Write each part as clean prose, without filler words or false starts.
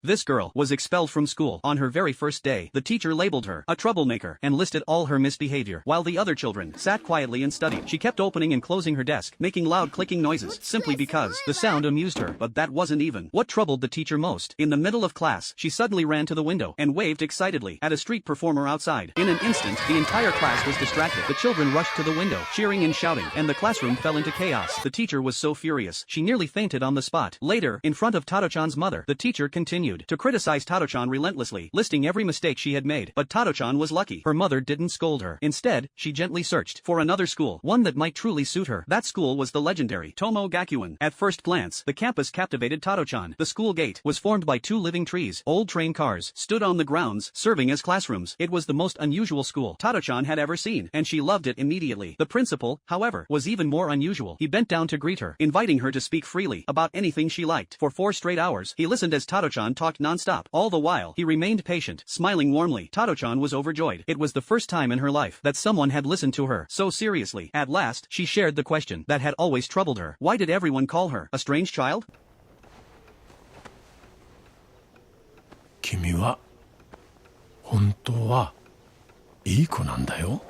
This girl was expelled from school on her very first day. The teacher labeled her a troublemaker and listed all her misbehavior, while the other children sat quietly and studied. She kept opening and closing her desk, making loud clicking noises, simply because the sound amused her. But that wasn't even what troubled the teacher most. In the middle of class, she suddenly ran to the window and waved excitedly at a street performer outside. In an instant, the entire class was distracted. The children rushed to the window, cheering and shouting, and the classroom fell into chaos. The teacher was so furious, she nearly fainted on the spot. Later, in front of Tado-chan's mother, the teacher continued to criticize Tado-chan relentlessly, listing every mistake she had made. But Tado-chan was lucky. Her mother didn't scold her. Instead, she gently searched for another school, one that might truly suit her. That school was the legendary Tommo Gakuan. At first glance, the campus captivated Tado-chan. The school gate was formed by two living trees. Old train cars stood on the grounds, serving as classrooms. It was the most unusual school Tado-chan had ever seen, and she loved it immediately. The principal, however, was even more unusual. He bent down to greet her, inviting her to speak freely about anything she liked. For 4 straight hours, he listened as Tado-chan talked non-stop. All the while, he remained patient, smiling warmly. Tado-chan was overjoyed. It was the first time in her life that someone had listened to her so seriously. At last, she shared the question that had always troubled her. Why did everyone call her a strange child? 君は本当はいい子なんだよ。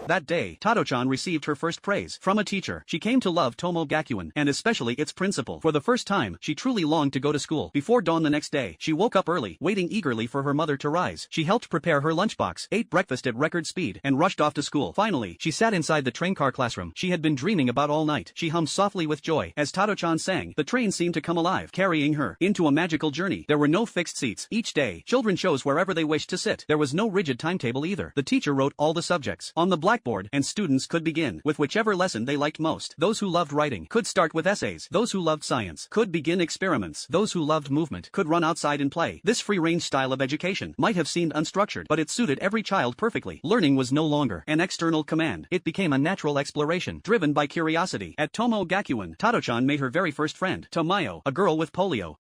That day, Tado-chan received her first praise from a teacher. She came to love Tommo Gakuan, and especially its principal. For the first time, she truly longed to go to school. Before dawn the next day, she woke up early, waiting eagerly for her mother to rise. She helped prepare her lunchbox, ate breakfast at record speed, and rushed off to school. Finally, she sat inside the train car classroom she had been dreaming about all night. She hummed softly with joy. As Tado-chan sang, the train seemed to come alive, carrying her into a magical journey. There were no fixed seats. Each day, children chose wherever they wished to sit. There was no rigid timetable either. The teacher wrote all the subjects on the blackboard, and students could begin with whichever lesson they liked most. Those who loved writing could start with essays. Those who loved science could begin experiments. Those who loved movement could run outside and play. This free-range style of education might have seemed unstructured, but it suited every child perfectly. Learning was no longer an external command. It became a natural exploration, driven by curiosity. At Tommo Gakuan, Tado-chan made her very first friend, Tomayo, a girl with polio.